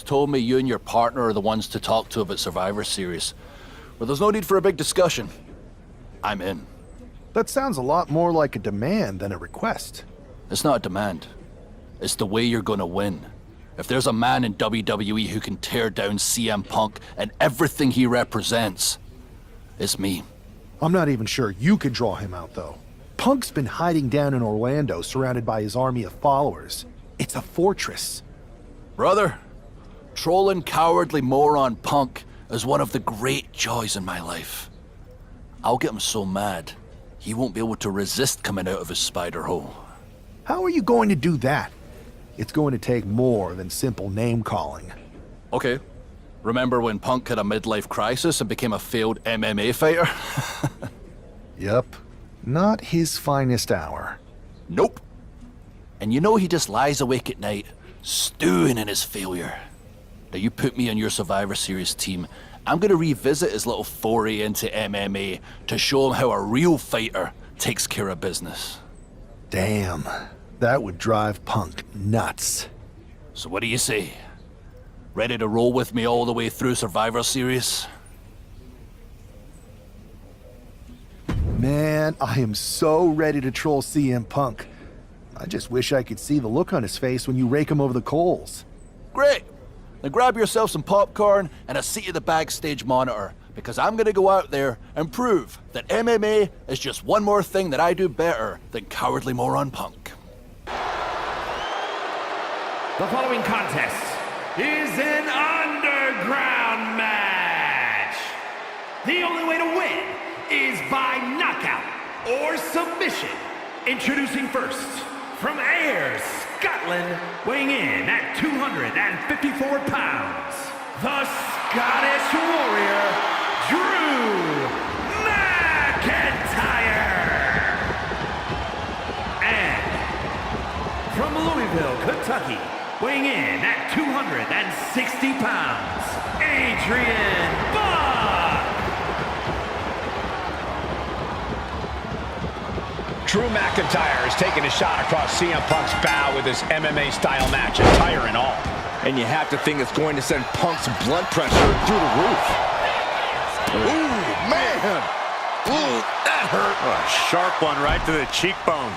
told me you and your partner are the ones to talk to about Survivor Series. But there's no need for a big discussion. I'm in. That sounds a lot more like a demand than a request. It's not a demand. It's the way you're gonna win. If there's a man in WWE who can tear down CM Punk and everything he represents, it's me. I'm not even sure you could draw him out, though. Punk's been hiding down in Orlando, surrounded by his army of followers. It's a fortress. Brother, trolling cowardly moron Punk is one of the great joys in my life. I'll get him so mad, he won't be able to resist coming out of his spider hole. How are you going to do that? It's going to take more than simple name-calling. Okay. Remember when Punk had a midlife crisis and became a failed MMA fighter? Yep. Not his finest hour. Nope. And you know he just lies awake at night, stewing in his failure. Now you put me on your Survivor Series team, I'm gonna revisit his little foray into MMA to show him how a real fighter takes care of business. Damn. That would drive Punk nuts. So what do you say? Ready to roll with me all the way through Survivor Series? Man, I am so ready to troll CM Punk. I just wish I could see the look on his face when you rake him over the coals. Great! Then grab yourself some popcorn and a seat at the backstage monitor, because I'm gonna go out there and prove that MMA is just one more thing that I do better than cowardly moron Punk. The following contest is an underground match. The only way to win is by knockout or submission. Introducing first, from Ayr, Scotland, weighing in at 254 pounds, the Scottish Warrior, Drew McIntyre. And from Louisville, Kentucky, weighing in at 260 pounds, Adrian Buck. Drew McIntyre is taking a shot across CM Punk's bow with his MMA-style match, attire and all. And you have to think it's going to send Punk's blood pressure through the roof. Ooh, man! Ooh, that hurt. Oh, a sharp one right to the cheekbone.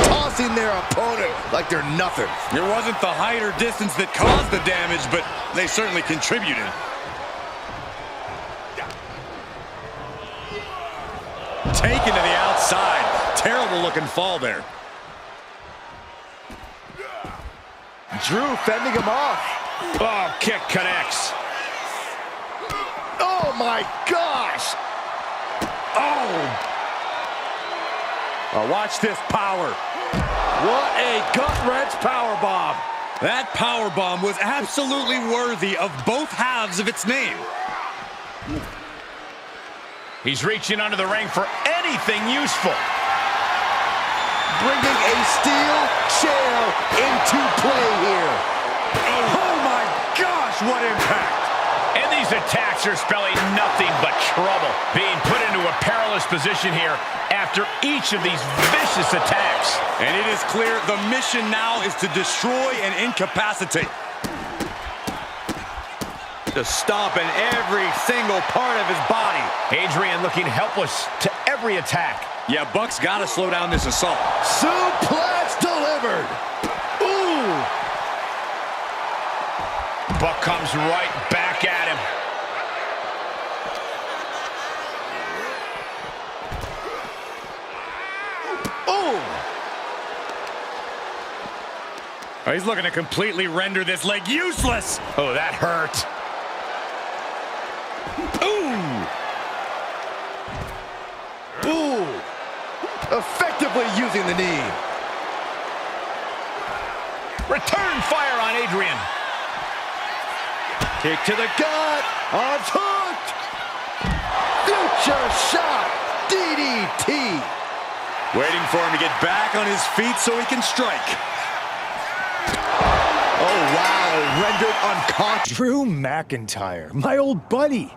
Tossing their opponent like they're nothing. It wasn't the height or distance that caused the damage, but they certainly contributed. Taken to the outside. Terrible looking fall there. Drew fending him off. Oh, kick connects. Oh my gosh! Oh, watch this power. What a gut-wrench powerbomb. That powerbomb was absolutely worthy of both halves of its name. He's reaching under the ring for anything useful. Bringing a steel chair into play here. Oh my gosh, what impact! And these attacks are spelling nothing but trouble. Being put into a perilous position here after each of these vicious attacks. And it is clear the mission now is to destroy and incapacitate. To stomp in every single part of his body. Adrian looking helpless to every attack. Yeah, Buck's got to slow down this assault. Suplex delivered. Ooh! Buck comes right back at him. Ooh! Oh, he's looking to completely render this leg useless. Oh, that hurt. Ooh! Ooh! Effectively using the knee. Return fire on Adrian. Kick to the gut. Arms hooked. Future shot. DDT. Waiting for him to get back on his feet so he can strike. Oh, wow. Rendered unconscious. Drew McIntyre, my old buddy.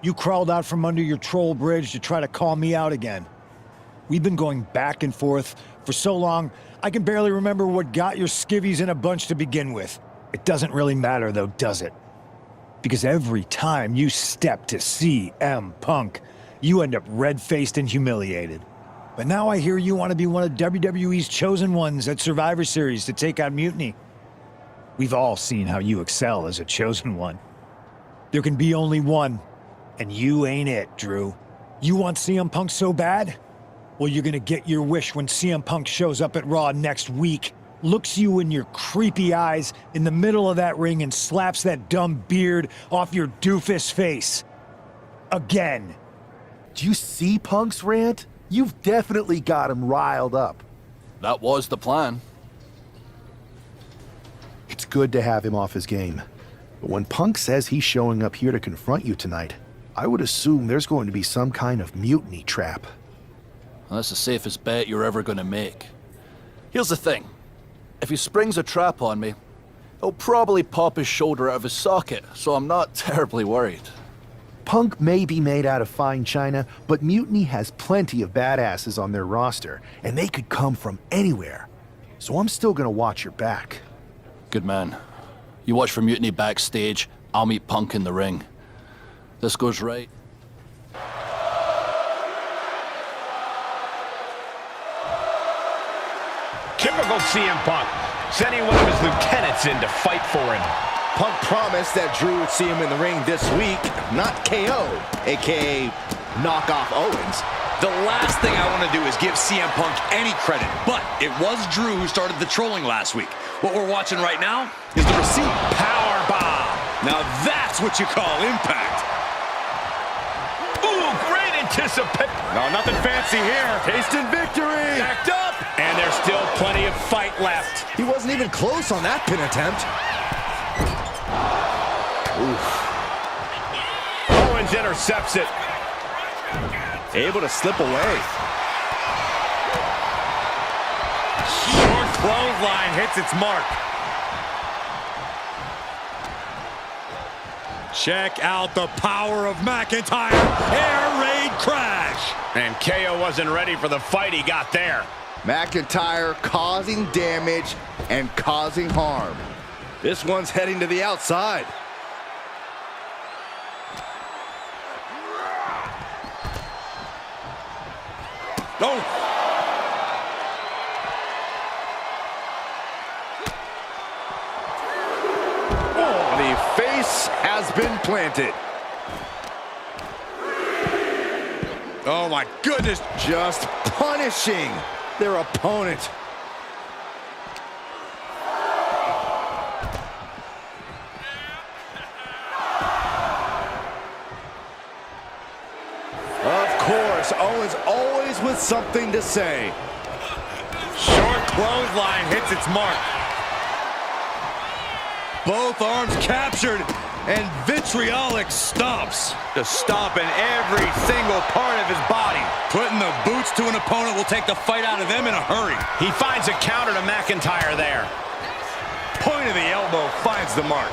You crawled out from under your troll bridge to try to call me out again. We've been going back and forth For so long, I can barely remember what got your skivvies in a bunch to begin with. It doesn't really matter though, does it? Because every time you step to CM Punk, you end up red-faced and humiliated. But now I hear you want to be one of WWE's chosen ones at Survivor Series to take on Mutiny. We've all seen how you excel as a chosen one. There can be only one, and you ain't it, Drew. You want CM Punk so bad? Well, you're gonna get your wish when CM Punk shows up at Raw next week, looks you in your creepy eyes in the middle of that ring and slaps that dumb beard off your doofus face. Again. Do you see Punk's rant? You've definitely got him riled up. That was the plan. It's good to have him off his game. But when Punk says he's showing up here to confront you tonight, I would assume there's going to be some kind of mutiny trap. Well, that's the safest bet you're ever going to make. Here's the thing. If he springs a trap on me, he'll probably pop his shoulder out of his socket, so I'm not terribly worried. Punk may be made out of fine china, but Mutiny has plenty of badasses on their roster, and they could come from anywhere. So I'm still gonna watch your back. Good man. You watch for Mutiny backstage, I'll meet Punk in the ring. This goes right. Typical CM Punk, sending one of his lieutenants in to fight for him. Punk promised that Drew would see him in the ring this week, not KO, aka knock off Owens. The last thing I want to do is give CM Punk any credit, but it was Drew who started the trolling last week. What we're watching right now is the receipt. Power bomb. Now that's what you call impact. Ooh, great anticipation. No, nothing fancy here. Tasting victory! Backed up. And there's still plenty of fight left. He wasn't even close on that pin attempt. Oof. Owens intercepts it. Able to slip away. Short clothesline hits its mark. Check out the power of McIntyre. Air raid crash. And KO wasn't ready for the fight he got there. McIntyre causing damage and causing harm. This one's heading to the outside. Oh. Oh, the face has been planted. Oh my goodness. Just punishing their opponent. Of course, Owens always with something to say. Short clothesline hits its mark. Both arms captured and vitriolic stomps. Just stomping every single part of his body. Putting the boots to an opponent will take the fight out of them in a hurry. He finds a counter to McIntyre there. Point of the elbow finds the mark.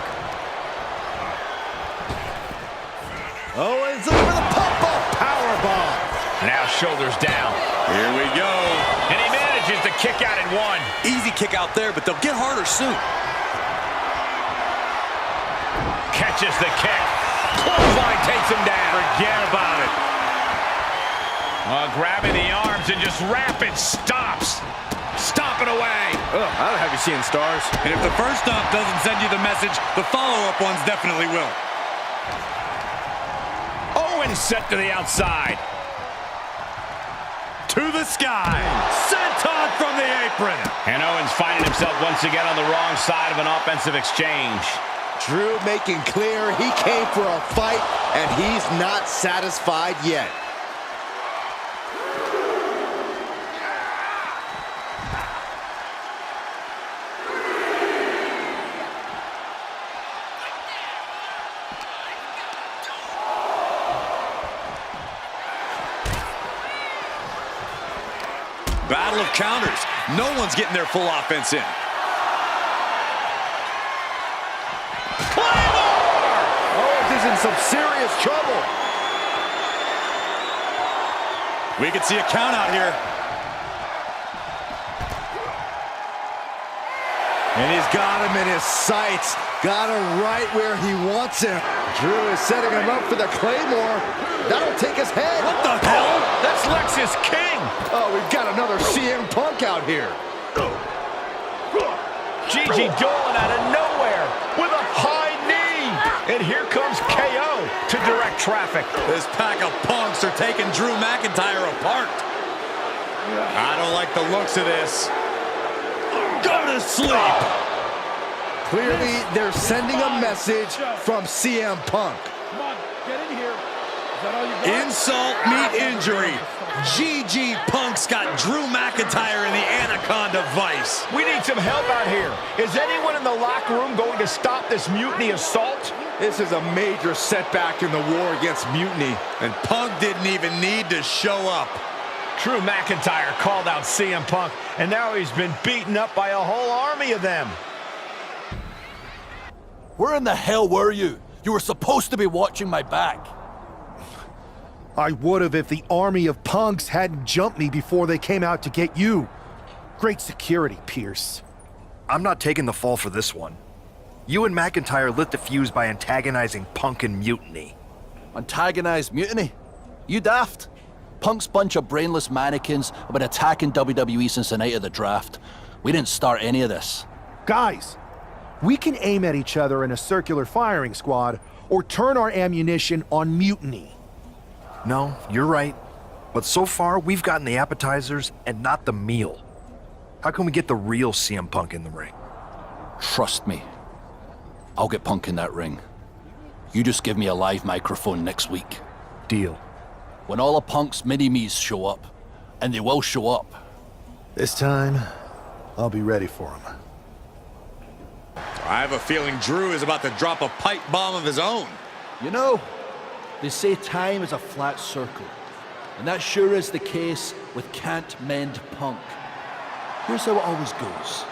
Owens looking for the pop-up powerbomb. Now shoulders down. Here we go. And he manages to kick out in one. Easy kick out there, but they'll get harder soon. Catches the kick. Clothesline takes him down. Forget about it. Grabbing the arms and just rapid stops. Stomping away. Ugh, I don't have you seeing stars. And if the first stomp doesn't send you the message, the follow-up ones definitely will. Owens set to the outside. To the sky. Senton from the apron. And Owens finding himself once again on the wrong side of an offensive exchange. Drew making clear he came for a fight, and he's not satisfied yet. Battle of counters. No one's getting their full offense in. Owens is in some serious trouble. We could see a count out here. And he's got him in his sights. Got him right where he wants him. Drew is setting him up for the Claymore. That'll take his head. What the hell? That's Lexus King. Oh, we've got another CM Punk out here. Gigi Dolan out of nowhere with a high knee. And here comes KO to direct traffic. This pack of punks are taking Drew McIntyre apart. I don't like the looks of this. Go to sleep. Clearly, they're sending a message from CM Punk. Come on, get in here. Is that all you got? Insult meet injury. GG Punk's got Drew McIntyre in the Anaconda Vice. We need some help out here. Is anyone in the locker room going to stop this mutiny assault? This is a major setback in the war against Mutiny. And Punk didn't even need to show up. Drew McIntyre called out CM Punk, and now he's been beaten up by a whole army of them. Where in the hell were you? You were supposed to be watching my back. I would have if the army of punks hadn't jumped me before they came out to get you. Great security, Pierce. I'm not taking the fall for this one. You and McIntyre lit the fuse by antagonizing Punk and Mutiny. Antagonized Mutiny? You daft? Punk's bunch of brainless mannequins have been attacking WWE since the night of the draft. We didn't start any of this. Guys, we can aim at each other in a circular firing squad or turn our ammunition on Mutiny. No, you're right. But so far, we've gotten the appetizers and not the meal. How can we get the real CM Punk in the ring? Trust me. I'll get Punk in that ring. You just give me a live microphone next week. Deal. When all of Punk's mini-me's show up, and they will show up. This time, I'll be ready for him. I have a feeling Drew is about to drop a pipe bomb of his own. You know, they say time is a flat circle, and that sure is the case with Can't Mend Punk. Here's how it always goes.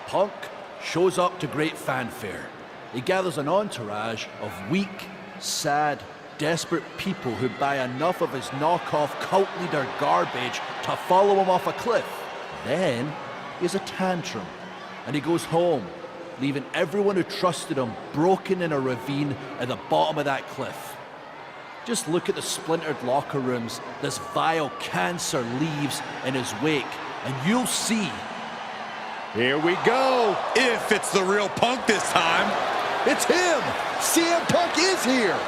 Punk shows up to great fanfare. He gathers an entourage of weak, sad, desperate people who buy enough of his knockoff cult leader garbage to follow him off a cliff. Then he has a tantrum, and he goes home, leaving everyone who trusted him broken in a ravine at the bottom of that cliff. Just look at the splintered locker rooms this vile cancer leaves in his wake, and you'll see. Here we go. If it's the real Punk this time. It's him. CM Punk is here.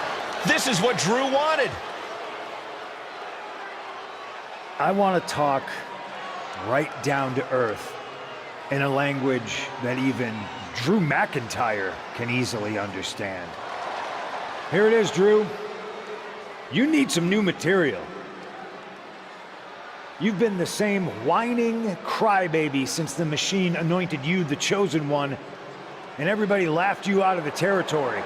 This is what Drew wanted. I want to talk right down to earth in a language that even Drew McIntyre can easily understand. Here it is, Drew. You need some new material. You've been the same whining crybaby since the Machine anointed you the chosen one, and everybody laughed you out of the territory.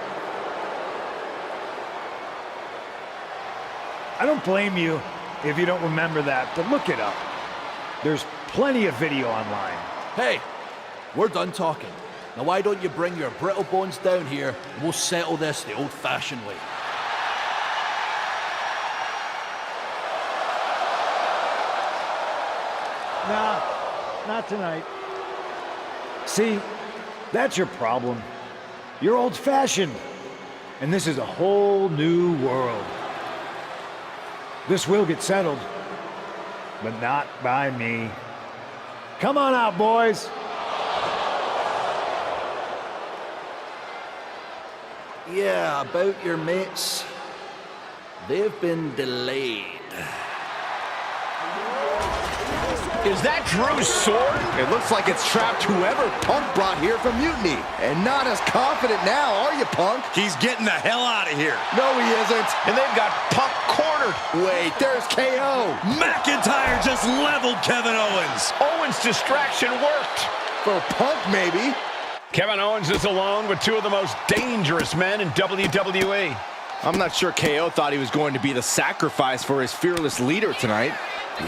I don't blame you if you don't remember that, but look it up. There's plenty of video online. Hey, we're done talking. Now why don't you bring your brittle bones down here and we'll settle this the old-fashioned way. Nah, not tonight. See, that's your problem. You're old-fashioned, and this is a whole new world. This will get settled, but not by me. Come on out, boys. Yeah, about your mates. They've been delayed. Is that Drew's sword? It looks like it's trapped whoever Punk brought here from Mutiny. And not as confident now, are you, Punk? He's getting the hell out of here. No, he isn't. And they've got Punk cornered. Wait, there's KO. McIntyre just leveled Kevin Owens. Owens' distraction worked. For Punk, maybe. Kevin Owens is alone with two of the most dangerous men in WWE. I'm not sure KO thought he was going to be the sacrifice for his fearless leader tonight.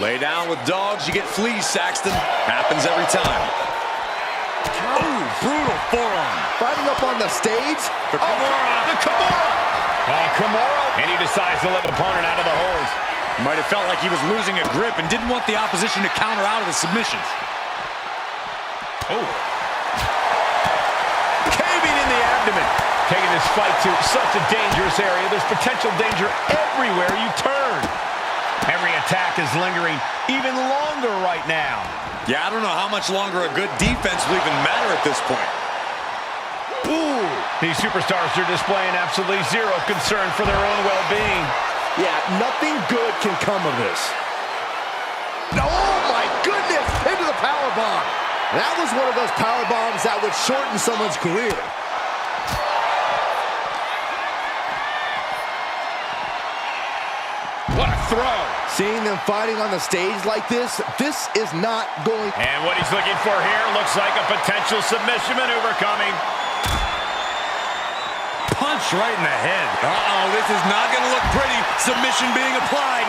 Lay down with dogs, you get fleas, Saxton. Happens every time. Ooh, brutal forearm. Fighting up on the stage. The Kimura. Kimura. And he decides to let the opponent out of the hold. Might have felt like he was losing a grip and didn't want the opposition to counter out of the submissions. Oh, Caving in the abdomen. Taking this fight to such a dangerous area. There's potential danger everywhere you turn. Every attack is lingering even longer right now. Yeah, I don't know how much longer a good defense will even matter at this point. Ooh. These superstars are displaying absolutely zero concern for their own well-being. Yeah, nothing good can come of this. Oh my goodness, into the powerbomb. That was one of those powerbombs that would shorten someone's career. What a throw. Seeing them fighting on the stage like this is not going... And what he's looking for here looks like a potential submission maneuver coming. Punch right in the head. Uh-oh, this is not going to look pretty. Submission being applied.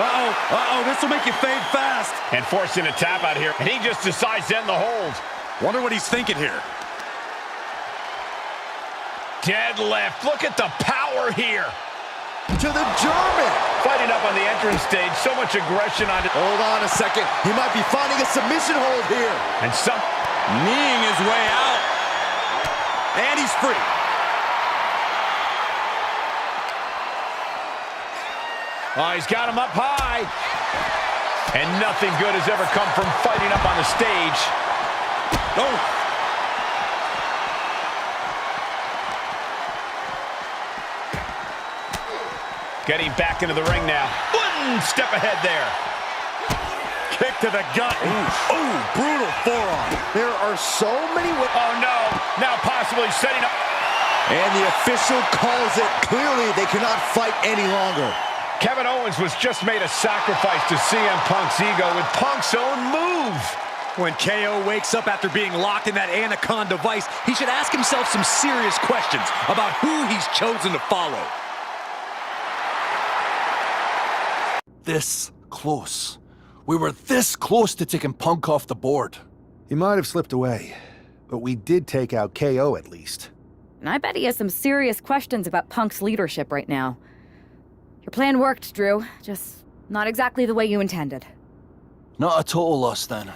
Uh-oh, this will make you fade fast. And forcing a tap out here. And he just decides to end the hold. Wonder what he's thinking here. Deadlift. Look at the power here. To the German. Fighting up on the entrance stage. So much aggression on it. Hold on a second. He might be finding a submission hold here. And some... Kneeing his way out. And he's free. Oh, he's got him up high. And nothing good has ever come from fighting up on the stage. Oh. Getting back into the ring now. One step ahead there. Kick to the gut. Ooh, brutal forearm. There are so many... Oh, no. Now possibly setting up... And the official calls it. Clearly, they cannot fight any longer. Kevin Owens was just made a sacrifice to CM Punk's ego with Punk's own move. When KO wakes up after being locked in that Anaconda vice, he should ask himself some serious questions about who he's chosen to follow. This close. We were this close to taking Punk off the board. He might have slipped away, but we did take out KO at least. And I bet he has some serious questions about Punk's leadership right now. Your plan worked, Drew. Just not exactly the way you intended. Not a total loss, then.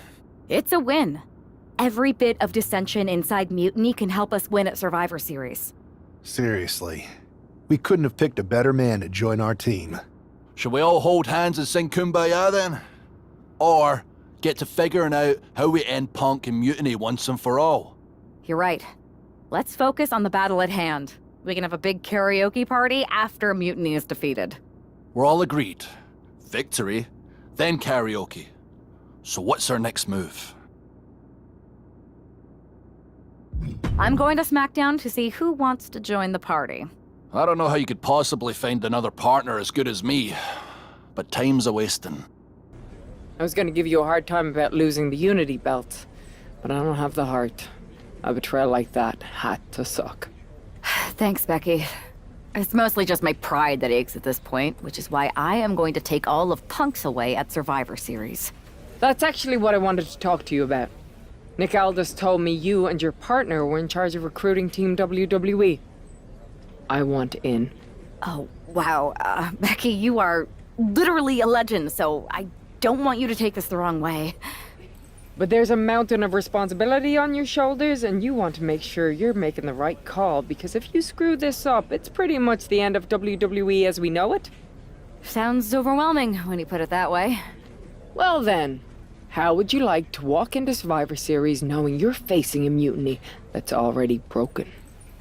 It's a win. Every bit of dissension inside Mutiny can help us win at Survivor Series. Seriously. We couldn't have picked a better man to join our team. Shall we all hold hands and sing Kumbaya, then? Or get to figuring out how we end Punk and Mutiny once and for all? You're right. Let's focus on the battle at hand. We can have a big karaoke party after Mutiny is defeated. We're all agreed. Victory, then karaoke. So what's our next move? I'm going to SmackDown to see who wants to join the party. I don't know how you could possibly find another partner as good as me, but time's a-wasting. I was going to give you a hard time about losing the Unity belt, but I don't have the heart. A betrayal like that had to suck. Thanks, Becky. It's mostly just my pride that aches at this point, which is why I am going to take all of Punk's away at Survivor Series. That's actually what I wanted to talk to you about. Nick Aldis told me you and your partner were in charge of recruiting Team WWE. I want in. Oh, wow. Becky, you are literally a legend, so I don't want you to take this the wrong way. But there's a mountain of responsibility on your shoulders, and you want to make sure you're making the right call, because if you screw this up, it's pretty much the end of WWE as we know it. Sounds overwhelming when you put it that way. Well then, how would you like to walk into Survivor Series knowing you're facing a mutiny that's already broken?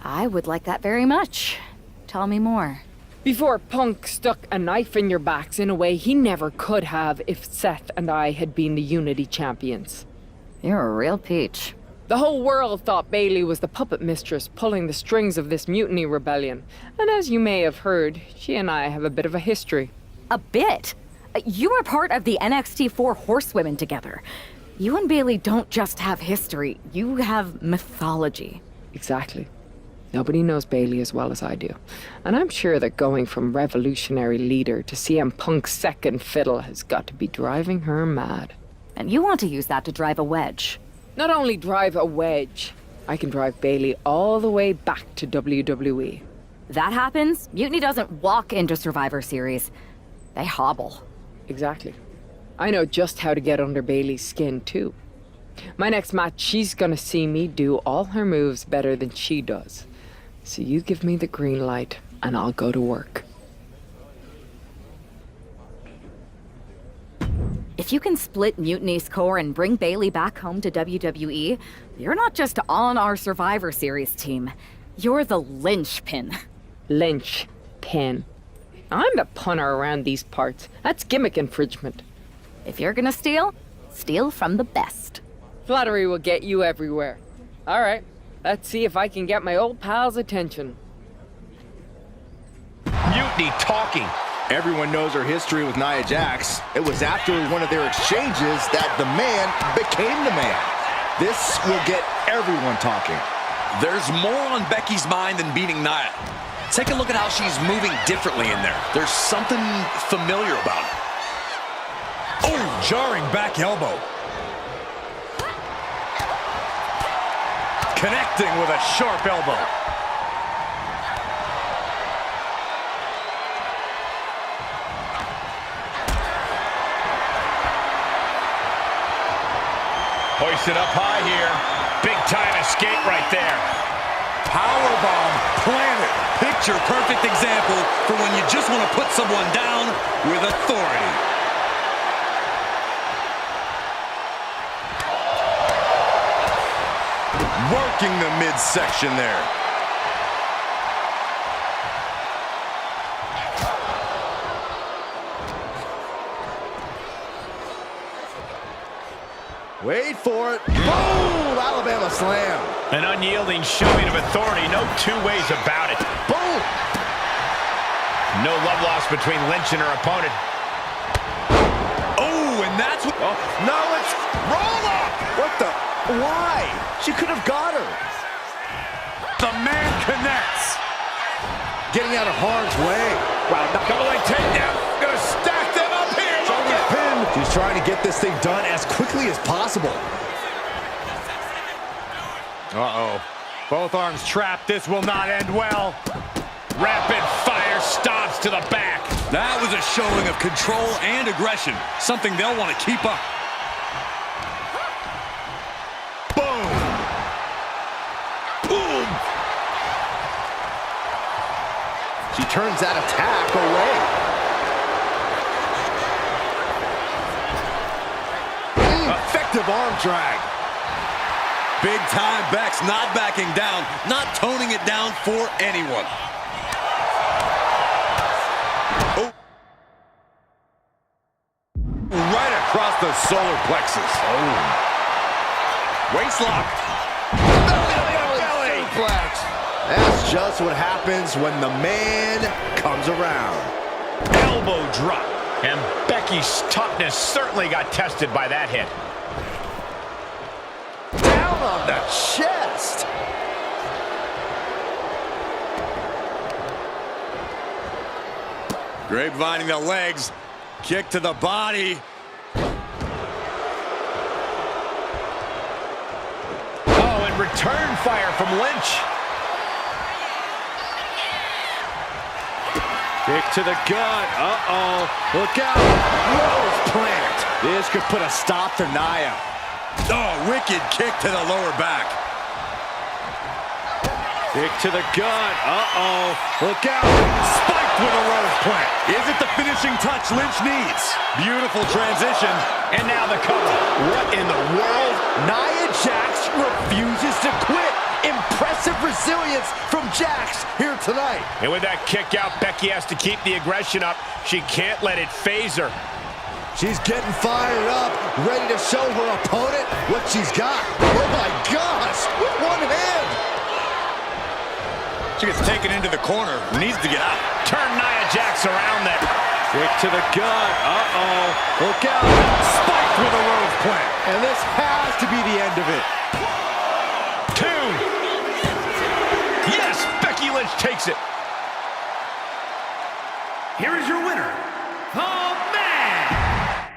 I would like that very much. Tell me more. Before Punk stuck a knife in your backs in a way he never could have if Seth and I had been the Unity champions. You're a real peach. The whole world thought Bayley was the puppet mistress pulling the strings of this mutiny rebellion. And as you may have heard, she and I have a bit of a history. A bit? You were part of the NXT 4 Horsewomen together. You and Bayley don't just have history, you have mythology. Exactly. Nobody knows Bayley as well as I do. And I'm sure that going from revolutionary leader to CM Punk's second fiddle has got to be driving her mad. And you want to use that to drive a wedge. Not only drive a wedge, I can drive Bayley all the way back to WWE. That happens, Mutiny doesn't walk into Survivor Series. They hobble. Exactly. I know just how to get under Bayley's skin, too. My next match, she's gonna see me do all her moves better than she does. So you give me the green light, and I'll go to work. If you can split Mutiny's core and bring Bailey back home to WWE, you're not just on our Survivor Series team. You're the linchpin. Linchpin. I'm the punter around these parts. That's gimmick infringement. If you're gonna steal, steal from the best. Flattery will get you everywhere. All right, let's see if I can get my old pal's attention. Mutiny talking. Everyone knows her history with Nia Jax. It was after one of their exchanges that the man became the man. This will get everyone talking. There's more on Becky's mind than beating Nia. Take a look at how she's moving differently in there. There's something familiar about it. Oh, jarring back elbow. Connecting with a sharp elbow. Hoisted up high here. Big time escape right there. Powerbomb planted. Picture perfect example for when you just want to put someone down with authority. Working the midsection there. Wait for it. Boom! Alabama slam. An unyielding showing of authority. No two ways about it. Boom! No love lost between Lynch and her opponent. Oh, and that's what... Oh, no, it's... Roll up! What the... Why? She could have got her. The man connects. Getting out of harm's way. Wow, double leg takedown. Gonna stack them up here. Shoulder pin. She's trying to get this thing done as quickly as possible. Uh-oh. Both arms trapped. This will not end well. Rapid fire stops to the back. That was a showing of control and aggression. Something they'll want to keep up. Boom. Boom! She turns that attack away. Effective arm drag. Big time Beck's not backing down, not toning it down for anyone. Oh. Right across the solar plexus. Oh. Waistlock. Belly suplex. That's just what happens when the man comes around. Elbow drop. And Becky's toughness certainly got tested by that hit. Down on the chest. Grapevining the legs. Kick to the body. Oh, and return fire from Lynch. Kick to the gut. Uh-oh. Look out. Rose plant. This could put a stop to Nia. Oh, wicked kick to the lower back. Kick to the gut. Uh-oh. Look out. Spiked with a rose plant. Is it the finishing touch Lynch needs? Beautiful transition. And now the cover. What in the world? Nia Jax refuses to quit. Impressive resilience from Jax here tonight. And with that kick out, Becky has to keep the aggression up. She can't let it phase her. She's getting fired up, ready to show her opponent what she's got. Oh my gosh, with one hand. She gets taken into the corner, needs to get out. Turn Nia Jax around there. Kick to the gut, uh-oh. Look out, spiked with a rose plant. And this has to be the end of it. 2. Yes, Becky Lynch takes it. Here is your winner, the man.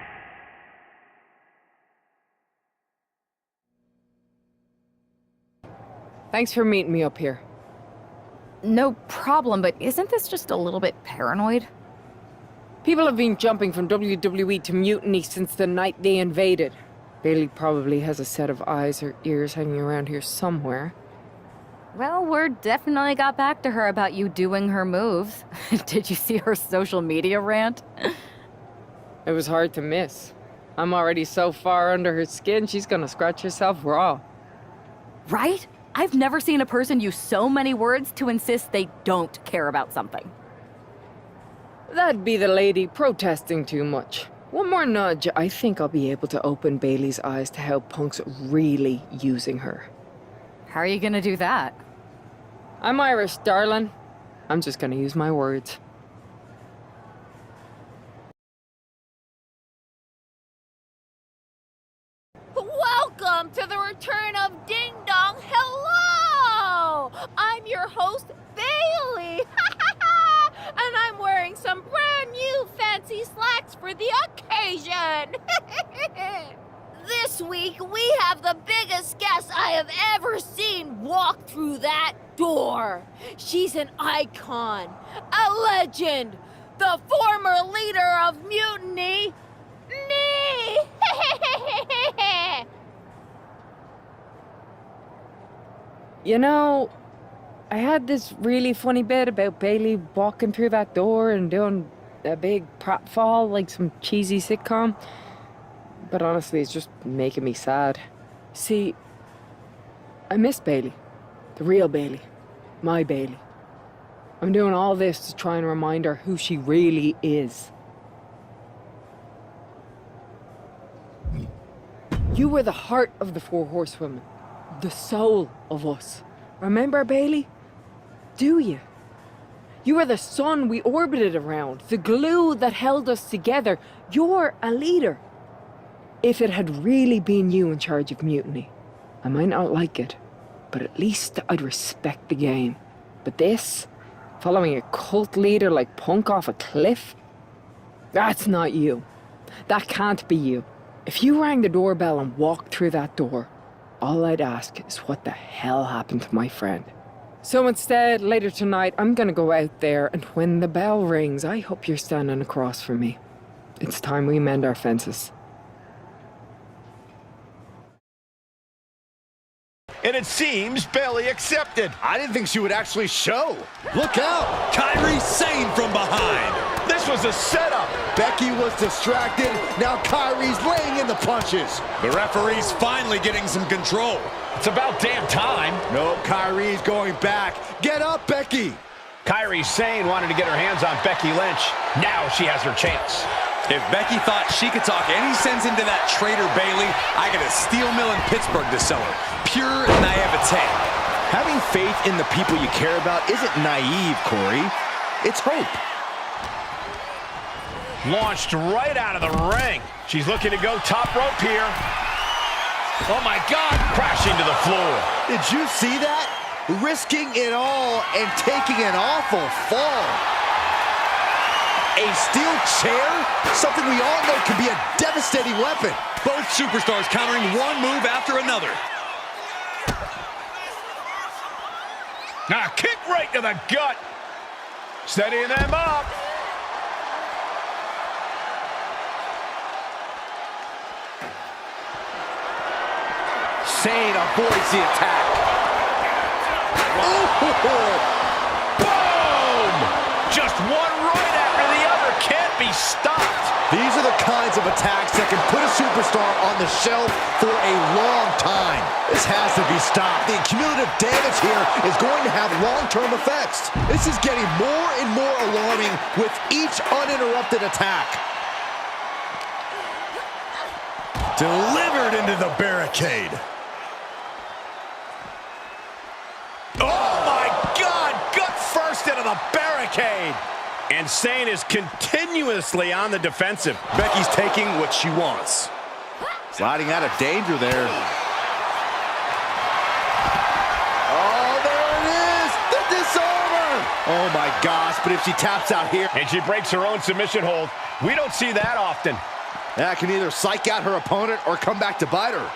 Thanks for meeting me up here. No problem, but isn't this just a little bit paranoid? People have been jumping from WWE to Mutiny since the night they invaded. Bailey probably has a set of eyes or ears hanging around here somewhere. Well, word definitely got back to her about you doing her moves. Did you see her social media rant? It was hard to miss. I'm already so far under her skin, she's gonna scratch herself raw. Right? I've never seen a person use so many words to insist they don't care about something. That'd be the lady protesting too much. One more nudge, I think I'll be able to open Bailey's eyes to how Punk's really using her. How are you gonna do that? I'm Irish, darling. I'm just gonna use my words. Welcome to the return of Ding Dong. Hello! I'm your host, Bailey. And I'm wearing some brand new fancy slacks for the occasion. This week, we have the biggest guest I have ever seen walk through that door. She's an icon, a legend, the former leader of Mutiny, me. You know, I had this really funny bit about Bailey walking through that door and doing a big pratfall like some cheesy sitcom. But honestly, it's just making me sad. See, I miss Bailey. The real Bailey. My Bailey. I'm doing all this to try and remind her who she really is. You were the heart of the Four Horsewomen. The soul of us. Remember, Bailey? Do you? You were the sun we orbited around. The glue that held us together. You're a leader. If it had really been you in charge of Mutiny, I might not like it, but at least I'd respect the game. But this, following a cult leader like Punk off a cliff, that's not you. That can't be you. If you rang the doorbell and walked through that door, all I'd ask is what the hell happened to my friend. So instead, later tonight, I'm gonna go out there, and when the bell rings, I hope you're standing across from me. It's time we mend our fences. And it seems Bailey accepted. I didn't think she would actually show. Look out! Kairi Sane from behind. This was a setup. Becky was distracted. Now Kairi's laying in the punches. The referee's finally getting some control. It's about damn time. No, Kairi's going back. Get up, Becky. Kairi Sane wanted to get her hands on Becky Lynch. Now she has her chance. If Becky thought she could talk any sense into that traitor Bailey, I got a steel mill in Pittsburgh to sell her. Pure naivete. Having faith in the people you care about isn't naive, Corey. It's hope. Launched right out of the ring. She's looking to go top rope here. Oh my God, crashing to the floor. Did you see that? Risking it all and taking an awful fall. A steel chair? Something we all know can be a devastating weapon. Both superstars countering one move after another. Now, kick right to the gut. Steadying them up. Sane avoids the attack. Boom! Just one right after the other. Can't be stopped. These are the kinds of attacks that can put a superstar on the shelf for a long time. This has to be stopped. The cumulative damage here is going to have long-term effects. This is getting more and more alarming with each uninterrupted attack. Delivered into the barricade. Oh my God! Gut first into the barricade. And Sane is continuously on the defensive. Becky's taking what she wants. Sliding out of danger there. Oh, there it is! The disarmer! Oh my gosh, but if she taps out here... And she breaks her own submission hold. We don't see that often. That can either psych out her opponent or come back to bite her.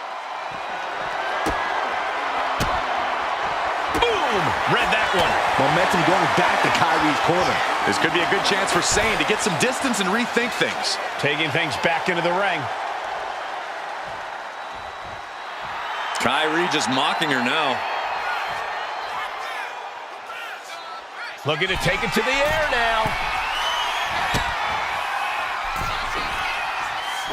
Boom! Read that one. Momentum going back to Kairi's corner. This could be a good chance for Sane to get some distance and rethink things. Taking things back into the ring. Kyrie just mocking her now. Looking to take it to the air now.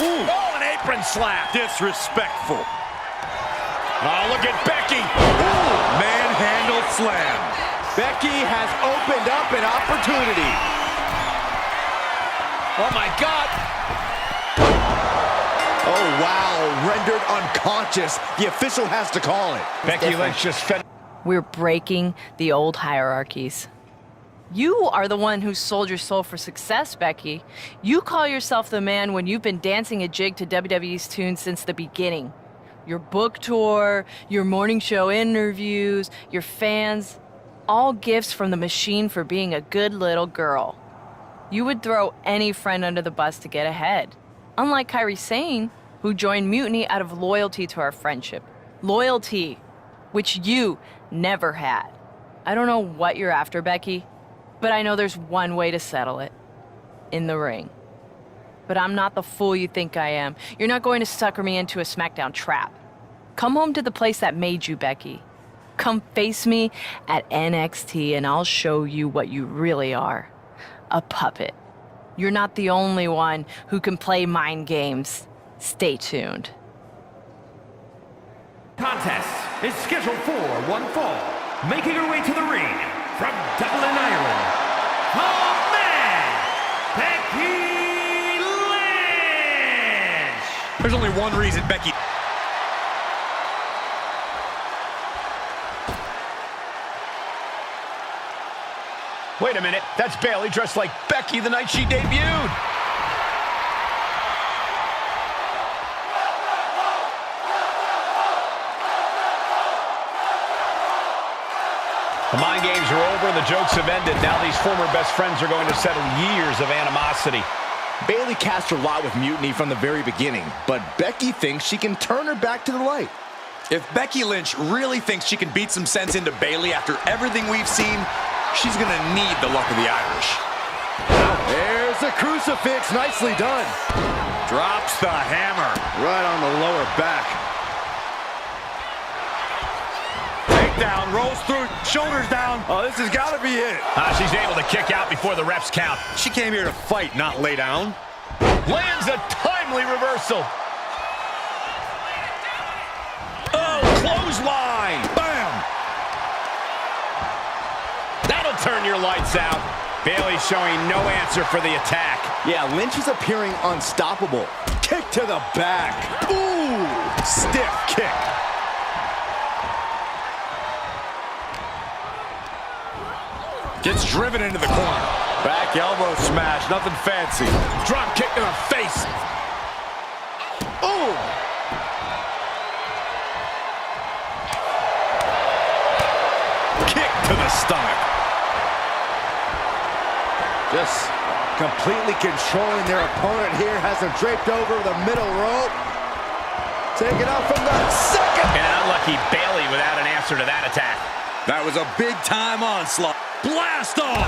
Ooh. Oh, an apron slap. Disrespectful. Oh, look at Becky. Ooh. Manhandle slam. Becky has opened up an opportunity. Oh, my God. Oh, wow. Rendered unconscious. The official has to call it. Becky Lynch just fed. We're breaking the old hierarchies. You are the one who sold your soul for success, Becky. You call yourself the man when you've been dancing a jig to WWE's tune since the beginning. Your book tour, your morning show interviews, your fans, all gifts from the machine for being a good little girl. You would throw any friend under the bus to get ahead. Unlike Kairi Sane, who joined Mutiny out of loyalty to our friendship. Loyalty, which you never had. I don't know what you're after, Becky, but I know there's one way to settle it. In the ring. But I'm not the fool you think I am. You're not going to sucker me into a SmackDown trap. Come home to the place that made you, Becky. Come face me at NXT and I'll show you what you really are. A puppet. You're not the only one who can play mind games. Stay tuned. Contest is scheduled for one fall. Making her way to the ring from Dublin, Ireland, the man, Becky Lynch. There's only one reason Becky... Wait a minute, that's Bayley dressed like Becky the night she debuted. The mind games are over and the jokes have ended. Now these former best friends are going to settle years of animosity. Bayley cast her lot with Mutiny from the very beginning, but Becky thinks she can turn her back to the light. If Becky Lynch really thinks she can beat some sense into Bayley after everything we've seen, she's going to need the luck of the Irish. There's a crucifix. Nicely done. Drops the hammer. Right on the lower back. Down, rolls through, shoulders down. Oh, this has got to be it. She's able to kick out before the refs count. She came here to fight, not lay down. Lands a timely reversal. Oh, clothesline. Bam! That'll turn your lights out. Bayley showing no answer for the attack. Yeah, Lynch is appearing unstoppable. Kick to the back. Ooh, stiff kick. Gets driven into the corner. Back elbow smash, nothing fancy. Drop kick to the face. Ooh! Kick to the stomach. Just completely controlling their opponent here. Has him draped over the middle rope. Take it out from the second. And unlucky Bayley without an answer to that attack. That was a big-time onslaught. Blast off!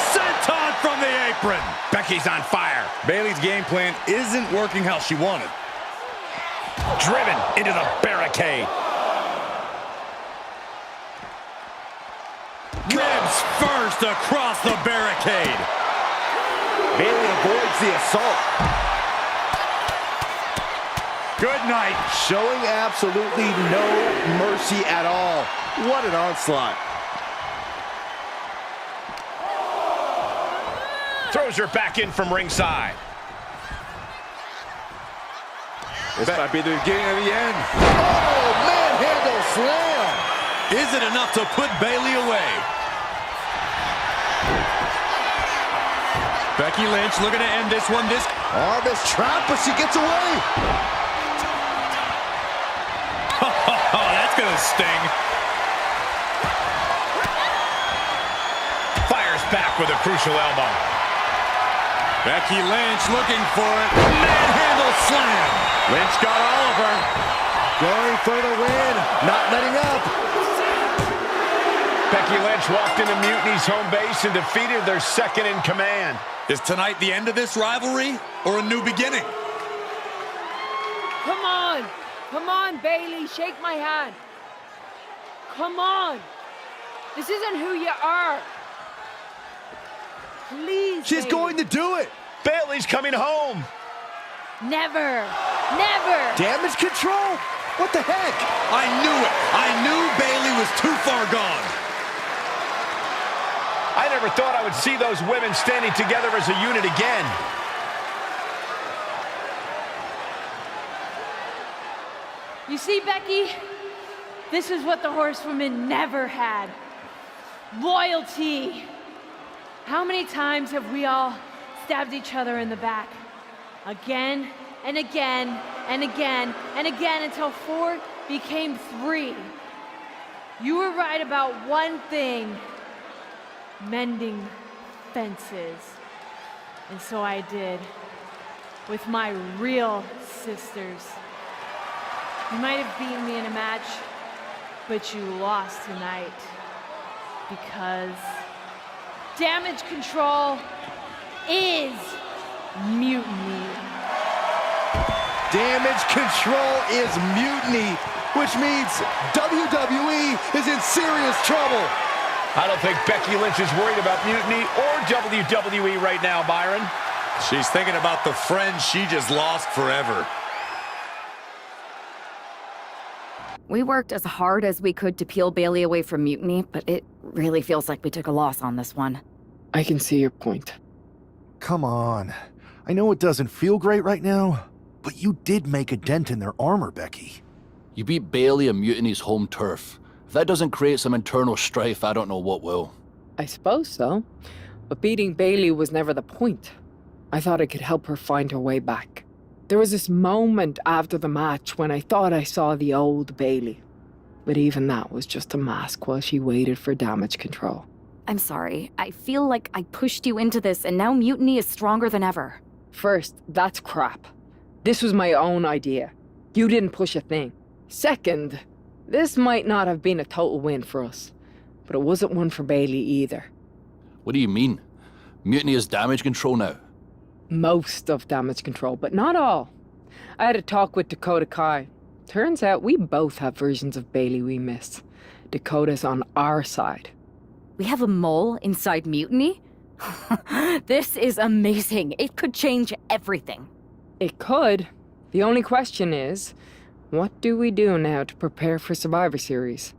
Senton from the apron. Becky's on fire. Bayley's game plan isn't working how she wanted. Driven into the barricade. Ribs first across the barricade. Bayley avoids the assault. Good night. Showing absolutely no mercy at all. What an onslaught. Throws her back in from ringside. This might be the beginning of the end. Oh, manhandle slam. Is it enough to put Bayley away? Becky Lynch looking to end this one. Armis trap, but she gets away. Oh, that's gonna sting. Fires back with a crucial elbow. Becky Lynch looking for it. Manhandle slam. Lynch got all of her. Going for the win. Not letting up. Becky Lynch walked into Mutiny's home base and defeated their second in command. Is tonight the end of this rivalry or a new beginning? Come on. Come on, Bailey, shake my hand. Come on. This isn't who you are. Please, She's Bailey. going to do it. Bailey's coming home. Never. Never. Damage control? What the heck? I knew it. I knew Bailey was too far gone. I never thought I would see those women standing together as a unit again. You see, Becky? This is what the horsewomen never had. Loyalty. How many times have we all stabbed each other in the back? Again and again and again and again until 4 became 3. You were right about one thing. Mending fences. And so I did. With my real sisters. You might have beaten me in a match, but you lost tonight. Because damage control is mutiny. Damage control is mutiny, which means WWE is in serious trouble. I don't think Becky Lynch is worried about mutiny or WWE right now, Byron. She's thinking about the friend she just lost forever. We worked as hard as we could to peel Bailey away from mutiny, but it really feels like we took a loss on this one. I can see your point. Come on. I know it doesn't feel great right now, but you did make a dent in their armor, Becky. You beat Bailey on Mutiny's home turf. If that doesn't create some internal strife, I don't know what will. I suppose so. But beating Bailey was never the point. I thought I could help her find her way back. There was this moment after the match when I thought I saw the old Bailey. But even that was just a mask while she waited for damage control. I'm sorry. I feel like I pushed you into this, and now mutiny is stronger than ever. First, that's crap. This was my own idea. You didn't push a thing. Second, this might not have been a total win for us, but it wasn't one for Bailey either. What do you mean? Mutiny is damage control now. Most of damage control, but not all. I had a talk with Dakota Kai. Turns out we both have versions of Bailey we miss. Dakota's on our side. We have a mole inside mutiny? This is amazing. It could change everything. It could. The only question is, what do we do now to prepare for Survivor Series?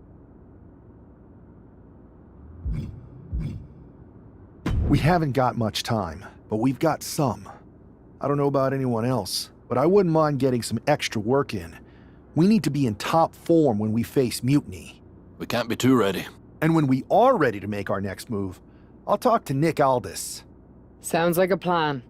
We haven't got much time, but we've got some. I don't know about anyone else, but I wouldn't mind getting some extra work in. We need to be in top form when we face mutiny. We can't be too ready. And when we are ready to make our next move, I'll talk to Nick Aldis. Sounds like a plan.